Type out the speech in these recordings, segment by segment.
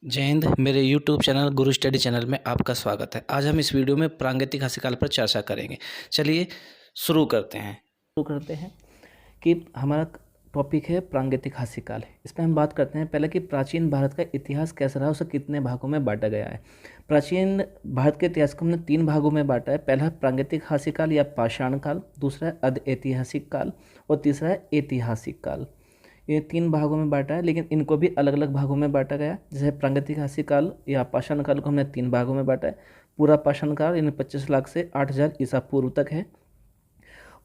जय हिंद। मेरे YouTube channel गुरु study channel में आपका स्वागत है। आज हम इस वीडियो में प्रागैतिक हस्तकाल पर चर्चा करेंगे। चलिए शुरू करते हैं कि हमारा टॉपिक है प्रागैतिक हस्तकाल। इसमें हम बात करते हैं पहले कि प्राचीन भारत का इतिहास कैसा रहा, उसे कितने भागों में बांटा गया है। प्राचीन भारत के इतिहास को हमने 3 भागों में बांटा है। पहला प्रागैतिक हस्तकाल या पाषाण काल, दूसरा है अधऐतिहासिक काल और तीसरा है ऐतिहासिक काल। ये 3 भागों में बांटा है, लेकिन इनको भी अलग अलग भागों में बांटा गया। जैसे प्रागैतिक हस्तकाल काल या पाषाण काल को हमने 3 भागों में बांटा है। पूरा पाषाण काल यानी 25 लाख से 8000 ईसा पूर्व तक है,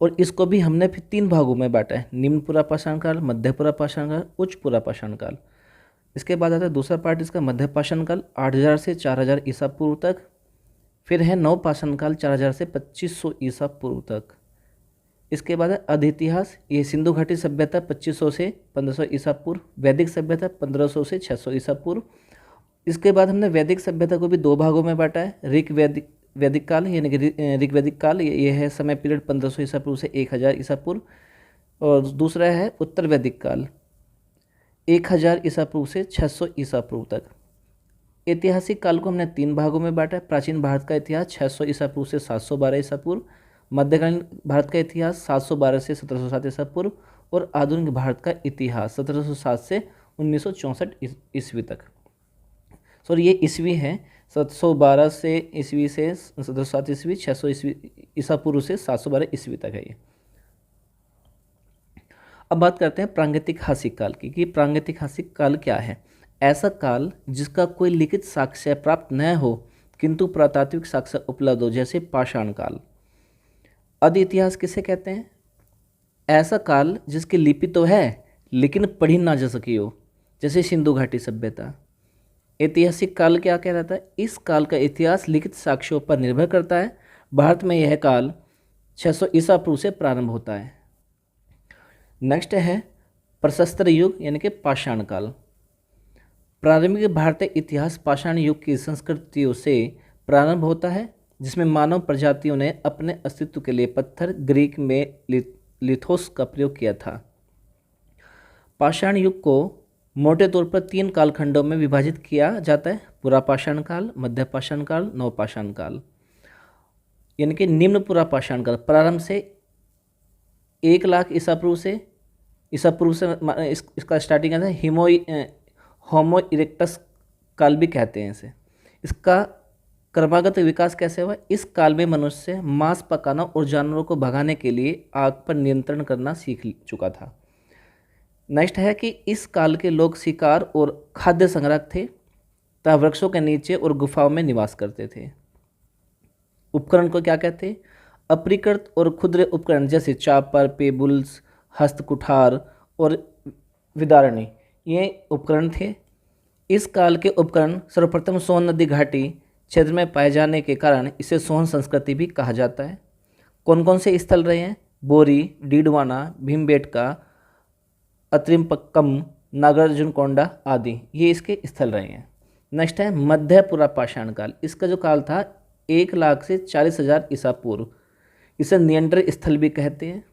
और इसको भी हमने फिर 3 भागों में बांटा है। निम्न पूरा पाषाण काल, मध्य पूरा पाषाण काल, उच्च पूरा पाषाण काल। इसके बाद आता है दूसरा पार्ट इसका मध्य पाषाण काल 8000 से 4000 ईसा पूर्व तक। फिर है नव पाषाण काल 4000 से 2500 ईसा पूर्व तक। इसके बाद है अधइतिहास, ये सिंधु घाटी सभ्यता 2500 से 1500 ईसा पूर्व, वैदिक सभ्यता 1500 से 600 ईसा पूर्व। इसके बाद हमने वैदिक सभ्यता को भी 2 भागों में बांटा है। वैदिक काल यानी कि ऋग्वैदिक काल, ये है समय पीरियड 1500 ईसा पूर्व से 1000 ईसा पूर्व, और दूसरा है उत्तर वैदिक काल 1000 ईसा पूर्व से 600 ईसा पूर्व तक। ऐतिहासिक काल को हमने 3 भागों में बांटा है। प्राचीन भारत का इतिहास 600 ईसा पूर्व से 712 ईसा पूर्व, मध्यकालीन भारत का इतिहास 712 से 1707 ईसा पूर्व, और आधुनिक भारत का इतिहास 1707 से 1964 ईस्वी तक। सॉरी, ये ईस्वी है। 712 से ईस्वी से 1707 ईस्वी, 600 ईस्वी ईसा पूर्व से 712 ईस्वी तक है ये। अब बात करते हैं प्रागैतिक हस्तकाल काल की कि प्रागैतिक हस्तकाल काल क्या है। ऐसा काल जिसका कोई लिखित साक्ष्य प्राप्त न हो किंतु पुरातात्विक साक्ष्य उपलब्ध हो, जैसे पाषाण काल। अधइतिहास किसे कहते हैं? ऐसा काल जिसकी लिपि तो है लेकिन पढ़ी ना जा सकी हो, जैसे सिंधु घाटी सभ्यता। ऐतिहासिक काल क्या कहलाता है? इस काल का इतिहास लिखित साक्ष्यों पर निर्भर करता है। भारत में यह काल 600 ईसा पूर्व से प्रारंभ होता है। नेक्स्ट है प्रशस्त्र युग यानी कि पाषाण काल। प्रारंभिक भारतीय इतिहास पाषाण युग की संस्कृतियों से प्रारंभ होता है, जिसमें मानव प्रजातियों ने अपने अस्तित्व के लिए पत्थर, ग्रीक में लिथोस का प्रयोग किया था। पाषाण युग को मोटे तौर पर 3 कालखंडों में विभाजित किया जाता है: पूरा पाषाण काल, मध्य पाषाण काल, नव पाषाण काल। यानी कि निम्न पूरा पाषाण काल प्रारंभ से 1 लाख ईसा पूर्व से इसका स्टार्टिंग आता है। होमो इरेक्टस काल भी कहते हैं इसे। इसका क्रमागत विकास कैसे हुआ? इस काल में मनुष्य मांस पकाना और जानवरों को भगाने के लिए आग पर नियंत्रण करना सीख चुका था। नेक्स्ट है कि इस काल के लोग शिकार और खाद्य संग्रह थे तथा वृक्षों के नीचे और गुफाओं में निवास करते थे। उपकरण को क्या कहते हैं? अपरिकृत और क्षुद्र उपकरण जैसे चापर, पेबुल्स, हस्त कुठार और विदारणी, ये उपकरण थे। इस काल के उपकरण सर्वप्रथम सोन नदी घाटी क्षेत्र में पाए जाने के कारण इसे सोहन संस्कृति भी कहा जाता है। कौन कौन से स्थल रहे हैं? बोरी, डीडवाना, भीमबेटका, अत्रिमपक्कम, नागार्जुनकोंडा आदि, ये इसके स्थल रहे हैं। नेक्स्ट है मध्य पूरा पाषाण काल। इसका जो काल था 1 लाख से 40,000 ईसा पूर्व। इसे नियंत्रण स्थल भी कहते हैं।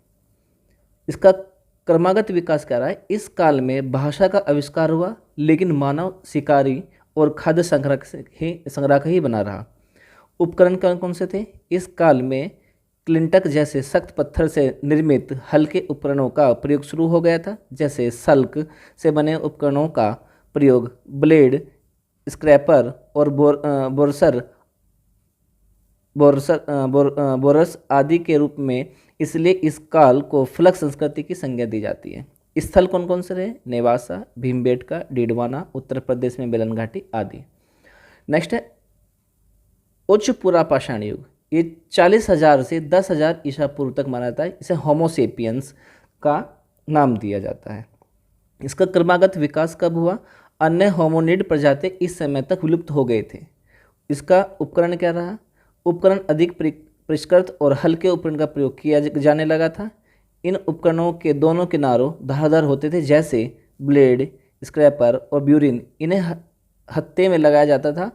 इसका क्रमागत विकास क्या रहा है? इस काल में भाषा का आविष्कार हुआ, लेकिन मानव शिकारी और खाद्य संग्रह का ही बना रहा। उपकरण कौन कौन से थे? इस काल में क्लिंटक जैसे सख्त पत्थर से निर्मित हल्के उपकरणों का प्रयोग शुरू हो गया था, जैसे सल्क से बने उपकरणों का प्रयोग ब्लेड, स्क्रैपर और बोरस आदि के रूप में, इसलिए इस काल को फ्लक संस्कृति की संज्ञा दी जाती है। स्थल कौन कौन से रहे? नेवासा, भीमबेटका, डीडवाना, उत्तर प्रदेश में बेलन घाटी आदि। नेक्स्ट है उच्च पूरा पाषाण युग। ये 40,000 से 10,000 ईसा पूर्व तक माना जाता है। इसे होमोसेपियंस का नाम दिया जाता है। इसका क्रमागत विकास कब हुआ? अन्य होमोनिड प्रजाति इस समय तक विलुप्त हो गए थे। इसका उपकरण क्या रहा? उपकरण अधिक परिष्कृत और हल्के उपकरण का प्रयोग किया जाने लगा था। इन उपकरणों के दोनों किनारों धारदार होते थे, जैसे ब्लेड, स्क्रैपर और ब्यूरिन। इन्हें हत्थे में लगाया जाता था।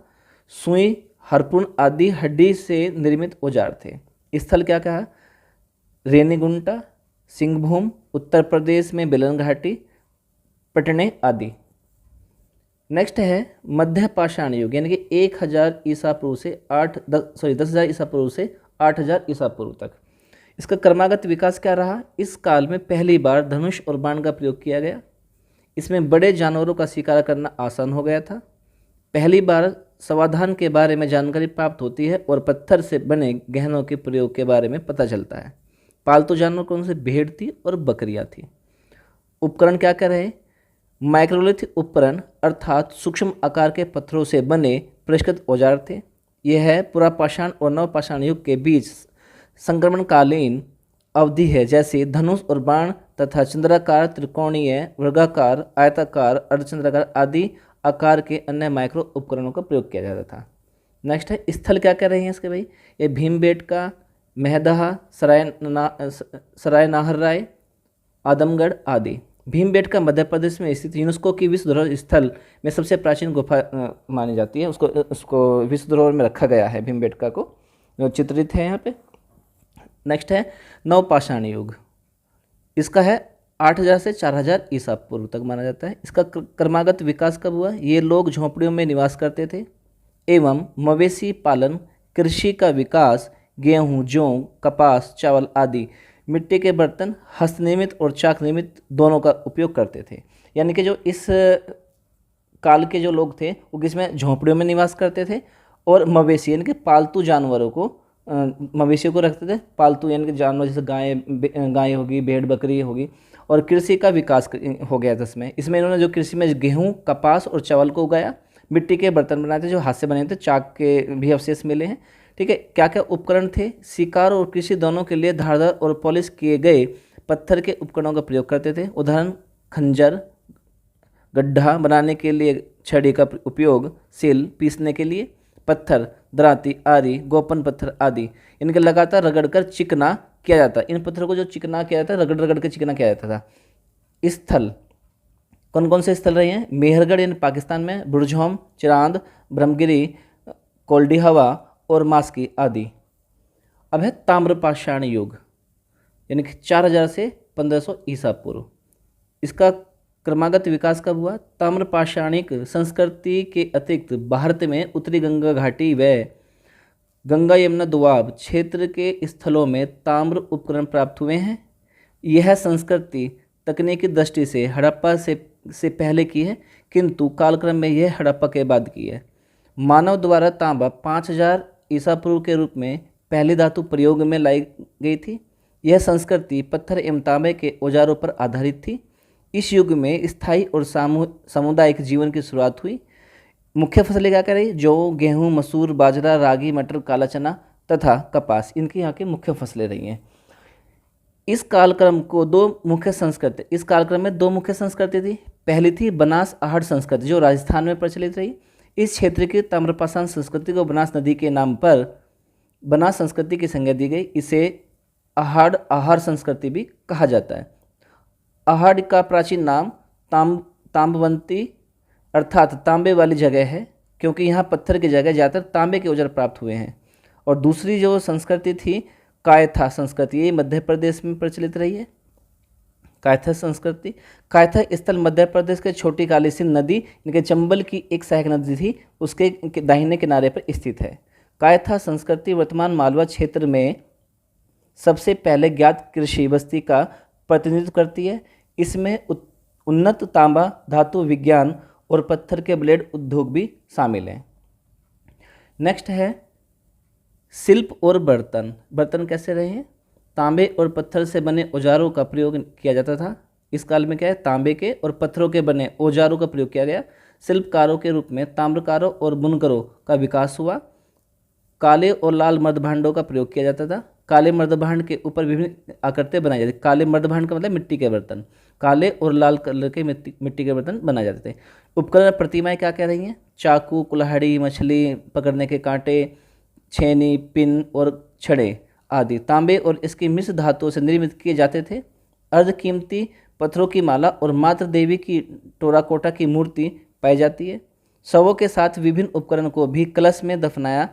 सुई, हार्पून आदि हड्डी से निर्मित औजार थे। स्थल क्या कहा? रेनीगुंटा, सिंहभूम, उत्तर प्रदेश में बेलन घाटी, पटने आदि। नेक्स्ट है मध्य पाषाण युग, यानी कि 1000 ईसा पूर्व से 10,000 ईसा पूर्व से 8000 ईसा पूर्व तक। इसका क्रमागत विकास क्या रहा? इस काल में पहली बार धनुष और बाण का प्रयोग किया गया। इसमें बड़े जानवरों का शिकार करना आसान हो गया था। पहली बार समाधान के बारे में जानकारी प्राप्त होती है और पत्थर से बने गहनों के प्रयोग के बारे में पता चलता है। पालतू जानवर कौन से? भेड़ थी और बकरियां थी। उपकरण क्या क्या रहे? माइक्रोलिथ उपकरण अर्थात सूक्ष्म आकार के पत्थरों से बने परिष्कृत औजार थे। यह है पुरापाषाण और नवपाषाण युग के बीच संक्रमणकालीन अवधि है, जैसे धनुष और बाण तथा चंद्राकार, त्रिकोणीय, वर्गाकार, आयताकार, अर्धचंद्राकार आदि आकार के अन्य माइक्रो उपकरणों का प्रयोग किया जाता था। नेक्स्ट है स्थल क्या क्या रहे हैं इसके भाई? ये भीमबेटका, मेहदहा, सराय नाहर राय, आदमगढ़ आदि। भीमबेटका मध्य प्रदेश में स्थित यूनेस्को की विश्व धरोहर स्थल में सबसे प्राचीन गुफा मानी जाती है। उसको विश्व धरोहर में रखा गया है, भीमबेटका को, जो चित्रित है यहाँ पे। नेक्स्ट है नवपाषाण युग। इसका है 8000 से 4000 ईसा पूर्व तक माना जाता है। इसका क्रमागत विकास कब हुआ? ये लोग झोंपड़ियों में निवास करते थे एवं मवेशी पालन, कृषि का विकास, गेहूं, जौ, कपास, चावल आदि मिट्टी के बर्तन, हस्तनिर्मित और चाक निर्मित दोनों का उपयोग करते थे। यानी कि जो इस काल के जो लोग थे वो किसमें? झोंपड़ियों में निवास करते थे और मवेशी यानी कि पालतू जानवरों को, मवेशियों को रखते थे। पालतू यानी कि जानवर जैसे गाय होगी, भेड़ बकरी होगी। और कृषि का विकास हो गया था इसमें इन्होंने जो कृषि में गेहूं, कपास और चावल को उगाया। मिट्टी के बर्तन बनाए थे जो हाथ से बने थे, चाक के भी अवशेष मिले हैं। ठीक है, क्या क्या उपकरण थे? शिकार और कृषि दोनों के लिए धारदार और पॉलिश किए गए पत्थर के उपकरणों का प्रयोग करते थे। उदाहरण खंजर, गड्ढा बनाने के लिए छड़ी का उपयोग, सिल पीसने के लिए, पत्थर, दराती, आरी, गोपन पत्थर आदि इनके लगातार रगड़कर चिकना किया जाता। इन पत्थरों को जो चिकना किया जाता है, रगड़ रगड़ के चिकना किया जाता था। स्थल कौन कौन से स्थल रहे हैं? मेहरगढ़ यानी पाकिस्तान में, बुरझोम, चिरांद, ब्रह्मगिरी, कोल्डिहवा और मास्की आदि। अब है ताम्रपाषाण युग, यानी कि 4000 से 1500 ईसा पूर्व। इसका क्रमागत विकास कब हुआ? ताम्रपाषाणिक संस्कृति के अतिरिक्त भारत में उत्तरी गंगा घाटी व गंगा यमुना दोआब क्षेत्र के स्थलों में ताम्र उपकरण प्राप्त हुए हैं। यह संस्कृति तकनीकी दृष्टि से हड़प्पा से पहले की है, किंतु कालक्रम में यह हड़प्पा के बाद की है। मानव द्वारा तांबा 5000 ईसा पूर्व के रूप में पहली धातु प्रयोग में लाई गई थी। यह संस्कृति पत्थर एवं तांबे के औजारों पर आधारित थी। इस युग में स्थायी और सामुदायिक जीवन की शुरुआत हुई। मुख्य फसलें क्या क्या रही? जौ, गेहूं, मसूर, बाजरा, रागी, मटर, काला चना तथा कपास इनकी यहाँ की मुख्य फसलें रही हैं। इस कालक्रम में दो मुख्य संस्कृति थी। पहली थी बनास आहड़ संस्कृति जो राजस्थान में प्रचलित रही। इस क्षेत्र की ताम्रपाषाण संस्कृति को बनास नदी के नाम पर बनास संस्कृति की संज्ञा दी गई। इसे आहार संस्कृति भी कहा जाता है। आहड़ का प्राचीन नाम ताम्बवंती अर्थात तांबे वाली जगह है, क्योंकि यहाँ पत्थर की जगह ज़्यादातर तांबे के औजार प्राप्त हुए हैं। और दूसरी जो संस्कृति थी कायथा संस्कृति, ये मध्य प्रदेश में प्रचलित रही है। कायथा संस्कृति, कायथा स्थल मध्य प्रदेश के छोटी काली सिंध नदी इनके चंबल की एक सहायक नदी थी, उसके दाहिने किनारे पर स्थित है। कायथा संस्कृति वर्तमान मालवा क्षेत्र में सबसे पहले ज्ञात कृषि बस्ती का प्रतिनिधित्व करती है। इसमें उन्नत तांबा धातु विज्ञान और पत्थर के ब्लेड उद्योग भी शामिल हैं। नेक्स्ट है शिल्प और बर्तन। बर्तन कैसे रहे हैं? तांबे और पत्थर से बने औजारों का प्रयोग किया जाता था। इस काल में क्या है? तांबे के और पत्थरों के बने औजारों का प्रयोग किया गया। शिल्पकारों के रूप में ताम्रकारों और बुनकरों का विकास हुआ। काले और लाल मर्दभांडों का प्रयोग किया जाता था। काले मर्दभांड के ऊपर विभिन्न आकृतियाँ बनाई जाती। काले मर्दभांड का मतलब मिट्टी के बर्तन, काले और लाल कलर के मिट्टी के बर्तन बनाए जाते थे। उपकरण प्रतिमाएं क्या क्या रही हैं? चाकू, कुल्हाड़ी, मछली पकड़ने के कांटे, छेनी, पिन और छड़े आदि तांबे और इसकी मिश्र धातुओं से निर्मित किए जाते थे। अर्धकीमती पत्थरों की माला और मातृ देवी की टेराकोटा की मूर्ति पाई जाती है। शवों के साथ विभिन्न उपकरण को भी कलश में दफनाया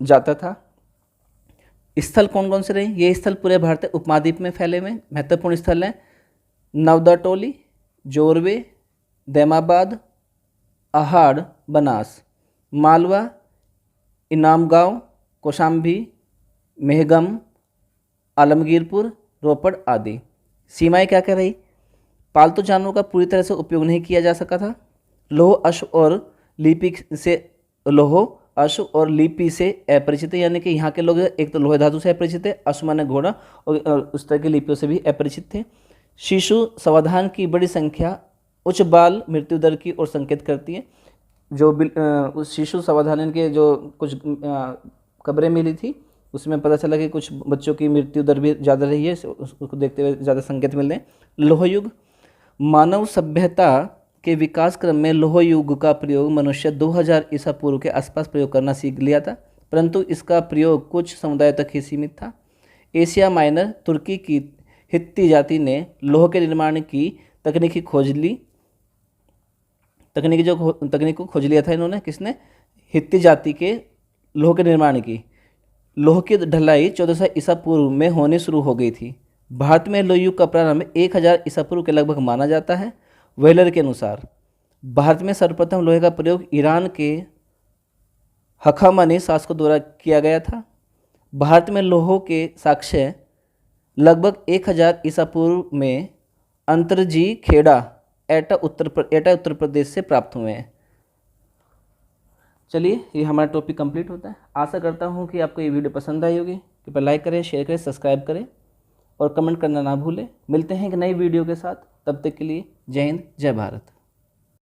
जाता था। स्थल कौन कौन से रहे? ये स्थल पूरे भारतीय उपमहाद्वीप में फैले हुए महत्वपूर्ण स्थल हैं। नवदा टोली, जोरवे, दैमाबाद, अहाड़, बनास, मालवा, इनामगांव, कौशाम्बी, मेहगम, आलमगीरपुर, रोपड़ आदि। सीमाएं क्या कह रही? पालतू जानवरों का पूरी तरह से उपयोग नहीं किया जा सका था। लोह, अश्व और लिपि से अपरिचित है, यानी कि यहाँ के लोग एक तो लोहे धातु से अपरिचित है, अश्व माने घोड़ा, और उस तरह की लिपियों से भी अपरिचित थे। शिशु समाधान की बड़ी संख्या उच्च बाल मृत्यु दर की ओर संकेत करती है। जो उस शिशु समाधान के जो कुछ खबरें मिली थी उसमें पता चला कि कुछ बच्चों की मृत्यु दर भी ज़्यादा रही है, उसको देखते हुए ज़्यादा संकेत मिल रहे हैं। लोह युग, मानव सभ्यता के विकास क्रम में लोह युग का प्रयोग मनुष्य 2000 ईसा पूर्व के आसपास प्रयोग करना सीख लिया था, परंतु इसका प्रयोग कुछ समुदायों तक ही सीमित था। एशिया माइनर तुर्की की हित्ती जाति ने लोह के निर्माण की तकनीक को खोज लिया था इन्होंने। किसने? हित्ती जाति के लोह के निर्माण की। लोह की ढलाई 1400 ईसा पूर्व में होनी शुरू हो गई थी। भारत में लोह युग का प्रारंभ 1000 ईसा पूर्व के लगभग माना जाता है। वेलर के अनुसार भारत में सर्वप्रथम लोहे का प्रयोग ईरान के हखामनी शासकों द्वारा किया गया था। भारत में लोहों के साक्ष्य लगभग 1000 ईसा पूर्व में अंतरजी खेड़ा एटा उत्तर प्रदेश से प्राप्त हुए हैं। चलिए, ये हमारा टॉपिक कंप्लीट होता है। आशा करता हूँ कि आपको ये वीडियो पसंद आई होगी। कृपया लाइक करें, शेयर करें, सब्सक्राइब करें और कमेंट करना ना भूलें। मिलते हैं एक नई वीडियो के साथ, तब तक के लिए जय हिंद, जय भारत।